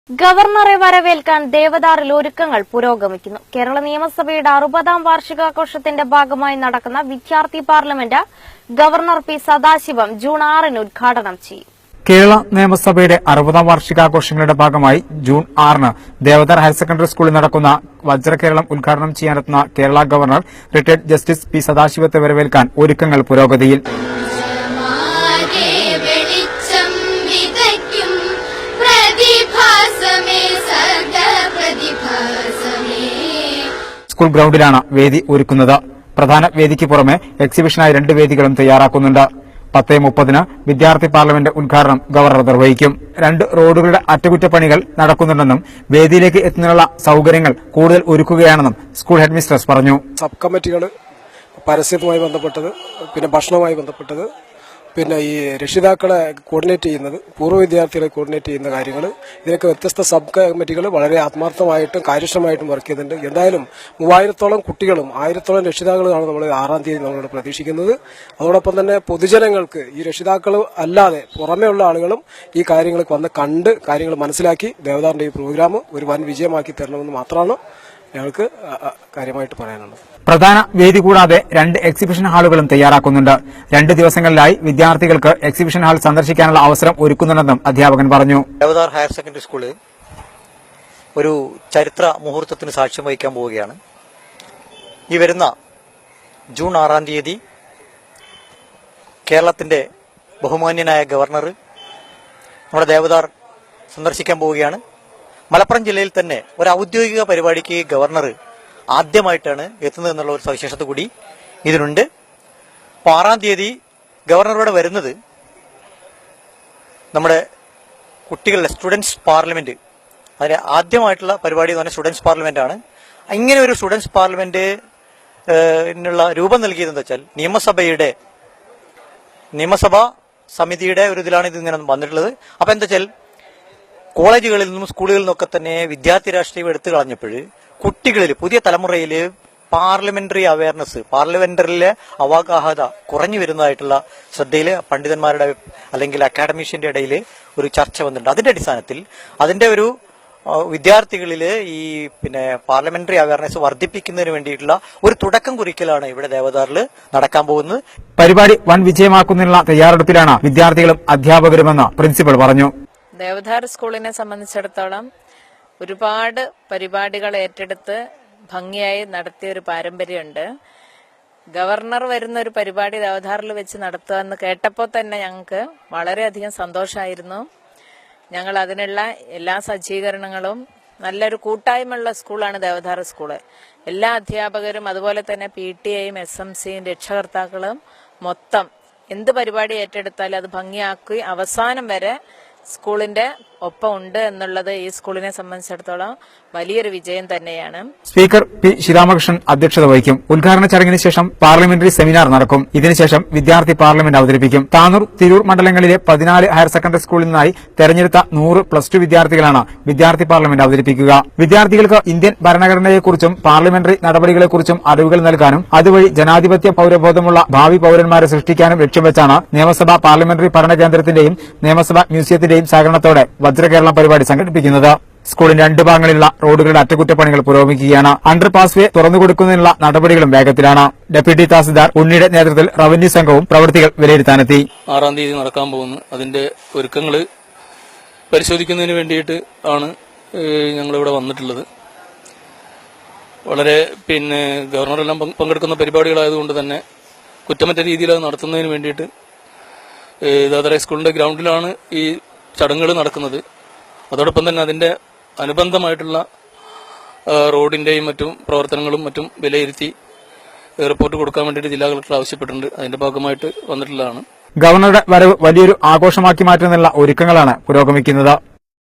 ഗവർണറെ വരവേൽക്കാൻ ദേവദാറിൽ ഒരുക്കങ്ങൾ പുരോഗമിക്കുന്നു. കേരള നിയമസഭയുടെ 60ാം വാർഷികാഘോഷത്തിന്റെ ഭാഗമായി നടക്കുന്ന വിദ്യാർത്ഥി parliament governor P Sadasivam June 6-ന് ഉദ്ഘാടനം ചെയ്യും. കേരള നിയമസഭയുടെ 60ാം വാർഷികാഘോഷങ്ങളുടെ ഭാഗമായി ജൂൺ 6-ന് ദേവദാർ ഹയർ സെക്കൻഡറി സ്കൂളിൽ നടക്കുന്ന വജ്രകേരളം ഉദ്ഘാടനം ചെയ്യാനെത്തുന്ന Kerala governor retired justice P സദാശിവത്തെ വരവേൽക്കാൻ ഒരുക്കങ്ങൾ പുരോഗതിയിൽ. സ്കൂൾ ഗ്രൌണ്ടിലാണ് വേദി ഒരുക്കുന്നത്. പ്രധാന വേദിക്ക് പുറമെ എക്സിബിഷനായി 2 വേദികളും തയ്യാറാക്കുന്നുണ്ട്. 10:30-ന് വിദ്യാർത്ഥി പാർലമെന്റ് ഉദ്ഘാടനം ഗവർണർ നിർവഹിക്കും. 2 റോഡുകളുടെ അറ്റകുറ്റപ്പണികൾ നടക്കുന്നുണ്ടെന്നും വേദിയിലേക്ക് എത്തുന്നതിനുള്ള സൌകര്യങ്ങൾ കൂടുതൽ ഒരുക്കുകയാണെന്നും സ്കൂൾ ഹെഡ്മിസ്ട്രസ് പറഞ്ഞു. സബ് കമ്മിറ്റികൾ പരസ്യവുമായി ബന്ധപ്പെട്ടത്, പിന്നെ ഭക്ഷണവുമായി ബന്ധപ്പെട്ടത്, പിന്നെ ഈ രക്ഷിതാക്കളെ കോർഡിനേറ്റ് ചെയ്യുന്നത്, പൂർവ്വ വിദ്യാർത്ഥികളെ കോർഡിനേറ്റ് ചെയ്യുന്ന കാര്യങ്ങൾ, ഇതിനൊക്കെ വ്യത്യസ്ത സബ് കമ്മിറ്റികൾ വളരെ ആത്മാർത്ഥമായിട്ടും കാര്യക്ഷമമായിട്ടും വർക്ക് ചെയ്യുന്നുണ്ട്. എന്തായാലും 3000-ഓളം കുട്ടികളും 1000-ഓളം രക്ഷിതാക്കളുമാണ് നമ്മൾ 6-ാം തീയതി നമ്മളോട് പ്രതീക്ഷിക്കുന്നത്. അതോടൊപ്പം തന്നെ പൊതുജനങ്ങൾക്ക് ഈ രക്ഷിതാക്കൾ അല്ലാതെ പുറമെയുള്ള ആളുകളും ഈ കാര്യങ്ങൾക്ക് വന്ന് കണ്ട് കാര്യങ്ങൾ മനസ്സിലാക്കി ദേവദാറിന്റെ ഈ പ്രോഗ്രാം ഒരു വൻ വിജയമാക്കി തരണമെന്ന് മാത്രമാണ് ഞങ്ങൾക്ക് കാര്യമായിട്ട് പറയാനുള്ളത്. പ്രധാന വേദി കൂടാതെ 2 എക്സിബിഷൻ ഹാളുകളും തയ്യാറാക്കുന്നുണ്ട്. 2 ദിവസങ്ങളിലായി വിദ്യാർത്ഥികൾക്ക് എക്സിബിഷൻ ഹാൾ സന്ദർശിക്കാനുള്ള അവസരം ഒരുക്കുന്നുണ്ടെന്നും അധ്യാപകൻ പറഞ്ഞു. ദേവദാർ ഹയർ സെക്കൻഡറി സ്കൂള് ഒരു ചരിത്ര മുഹൂർത്തത്തിന് സാക്ഷ്യം വഹിക്കാൻ പോവുകയാണ്. ഈ വരുന്ന ജൂൺ 6-ാം തീയതി കേരളത്തിന്റെ ബഹുമാന്യനായ ഗവർണർ നമ്മുടെ ദേവദാർ സന്ദർശിക്കാൻ പോവുകയാണ്. മലപ്പുറം ജില്ലയിൽ തന്നെ ഒരു ഔദ്യോഗിക പരിപാടിക്ക് ഗവർണർ ആദ്യമായിട്ടാണ് എത്തുന്നത് എന്നുള്ള ഒരു സവിശേഷത കൂടി ഇതിനുണ്ട്. അപ്പോൾ 6-ാം തീയതി ഗവർണറോടെ വരുന്നത് നമ്മുടെ കുട്ടികളുടെ സ്റ്റുഡൻസ് പാർലമെന്റ്, അതിന് ആദ്യമായിട്ടുള്ള പരിപാടി എന്ന് പറഞ്ഞാൽ സ്റ്റുഡൻസ് പാർലമെന്റ് ആണ്. ഇങ്ങനെ ഒരു സ്റ്റുഡൻസ് പാർലമെന്റിനുള്ള രൂപം നൽകിയതെന്ന് വെച്ചാൽ നിയമസഭാ സമിതിയുടെ ഒരു ഇതിലാണ് ഇത് ഇങ്ങനെ വന്നിട്ടുള്ളത്. അപ്പൊ എന്താ വെച്ചാൽ കോളേജുകളിൽ നിന്നും സ്കൂളുകളിൽ നിന്നൊക്കെ തന്നെ വിദ്യാർത്ഥി രാഷ്ട്രീയം എടുത്തു കളഞ്ഞപ്പോൾ കുട്ടികളിൽ, പുതിയ തലമുറയിൽ പാർലമെന്ററി അവയർനെസ്, പാർലമെന്ററിലെ അവഗാഹത കുറഞ്ഞു വരുന്നതായിട്ടുള്ള ശ്രദ്ധയിൽ പണ്ഡിതന്മാരുടെ അല്ലെങ്കിൽ അക്കാഡമീഷ്യന്റെ ഇടയിൽ ഒരു ചർച്ച വന്നിട്ടുണ്ട്. അതിന്റെ അടിസ്ഥാനത്തിൽ അതിന്റെ ഒരു വിദ്യാർത്ഥികളിൽ ഈ പാർലമെന്ററി അവയർനെസ് വർദ്ധിപ്പിക്കുന്നതിന് വേണ്ടിയിട്ടുള്ള ഒരു തുടക്കം കുറിക്കലാണ് ഇവിടെ ദേവദാറിൽ നടക്കാൻ പോകുന്നത്. പരിപാടി വൻ വിജയമാക്കുന്നതിനുള്ള തയ്യാറെടുപ്പിലാണ് വിദ്യാർത്ഥികളും അധ്യാപകരുമെന്ന് പ്രിൻസിപ്പൽ പറഞ്ഞു. ദേവദാർ സ്കൂളിനെ സംബന്ധിച്ചിടത്തോളം ഒരുപാട് പരിപാടികൾ ഏറ്റെടുത്ത് ഭംഗിയായി നടത്തിയ ഒരു പാരമ്പര്യമുണ്ട്. ഗവർണർ വരുന്ന ഒരു പരിപാടി ദേവദാറിൽ വെച്ച് നടത്തുക എന്ന് കേട്ടപ്പോൾ തന്നെ ഞങ്ങൾക്ക് വളരെയധികം സന്തോഷമായിരുന്നു. ഞങ്ങൾ അതിനുള്ള എല്ലാ സജ്ജീകരണങ്ങളും, നല്ലൊരു കൂട്ടായ്മയുള്ള സ്കൂളാണ് ദേവദാർ സ്കൂള്. എല്ലാ അധ്യാപകരും അതുപോലെ തന്നെ PTA-യും SMC-യും രക്ഷകർത്താക്കളും മൊത്തം എന്ത് പരിപാടി ഏറ്റെടുത്താലും അത് ഭംഗിയാക്കി അവസാനം വരെ സ്കൂളിന്റെ ഒപ്പം ഉണ്ട് എന്നുള്ളത് ഈ സ്കൂളിനെ സംബന്ധിച്ചിടത്തോളം വലിയൊരു വിജയം തന്നെയാണ്. സ്പീക്കർ പി ശ്രീരാമകൃഷ്ണൻ അധ്യക്ഷത വഹിക്കും. ഉദ്ഘാടന ചടങ്ങിന് ശേഷം പാർലമെന്ററി സെമിനാർ നടക്കും. ഇതിനുശേഷം വിദ്യാർത്ഥി പാർലമെന്റ് അവതരിപ്പിക്കും. താനൂർ, തിരൂർ മണ്ഡലങ്ങളിലെ 14 ഹയർ സെക്കൻഡറി സ്കൂളിൽ നിന്നായി തെരഞ്ഞെടുത്ത 100 +2 വിദ്യാർത്ഥികളാണ് വിദ്യാർത്ഥി പാർലമെന്റ് അവതരിപ്പിക്കുക. വിദ്യാർത്ഥികൾക്ക് ഇന്ത്യൻ ഭരണഘടനയെക്കുറിച്ചും പാർലമെന്ററി നടപടികളെക്കുറിച്ചും അറിവുകൾ നൽകാനും അതുവഴി ജനാധിപത്യ പൌരബോധമുള്ള ഭാവി പൌരന്മാരെ സൃഷ്ടിക്കാനും ലക്ഷ്യം വെച്ചാണ് നിയമസഭാ പാർലമെന്ററി പഠന കേന്ദ്രത്തിന്റെയും നിയമസഭാ മ്യൂസിയത്തിന്റെയും സഹകരണത്തോടെ വജ്രകേരളം പരിപാടി സംഘടിപ്പിക്കുന്നത്. സ്കൂളിന്റെ 2 ഭാഗങ്ങളിലുള്ള റോഡുകളുടെ അറ്റകുറ്റപ്പണികൾ പുരോഗമിക്കുകയാണ്. അണ്ടർ പാസ് വേ തുറന്നുകൊടുക്കുന്നതിനുള്ള നടപടികളും വേഗത്തിലാണ്. ഡെപ്യൂട്ടി തഹസിൽദാർ ഉണ്ണിയുടെ നേതൃത്വത്തിൽ റവന്യൂ സംഘവും പ്രവൃത്തികൾ വിലയിരുത്താനെത്തി. 6-ാം തീയതി നടക്കാൻ പോകുന്നു. അതിന്റെ ഒരുക്കങ്ങൾ പരിശോധിക്കുന്നതിന് വേണ്ടിയിട്ട് ആണ് ഞങ്ങളിവിടെ വന്നിട്ടുള്ളത്. വളരെ ഗവർണറെല്ലാം പങ്കെടുക്കുന്ന പരിപാടികളായതുകൊണ്ട് തന്നെ കുറ്റമറ്റ രീതിയിൽ അത് നടത്തുന്നതിന് വേണ്ടിയിട്ട് ദേവദാർ സ്കൂളിന്റെ ഗ്രൗണ്ടിലാണ് ഈ ചടങ്ങുകൾ നടക്കുന്നത്. അതോടൊപ്പം തന്നെ അതിന്റെ അനുബന്ധമായിട്ടുള്ള റോഡിന്റെയും മറ്റും പ്രവർത്തനങ്ങളും മറ്റും വിലയിരുത്തി റിപ്പോർട്ട് കൊടുക്കാൻ വേണ്ടിയിട്ട് ജില്ലാ കളക്ടർ ആവശ്യപ്പെട്ടിട്ടുണ്ട്. അതിന്റെ ഭാഗമായിട്ട് വന്നിട്ടുള്ളതാണ്. ഗവർണറുടെ വരവ് വലിയൊരു ആഘോഷമാക്കി മാറ്റുന്നതിനുള്ള ഒരുക്കങ്ങളാണ് പുരോഗമിക്കുന്നത്.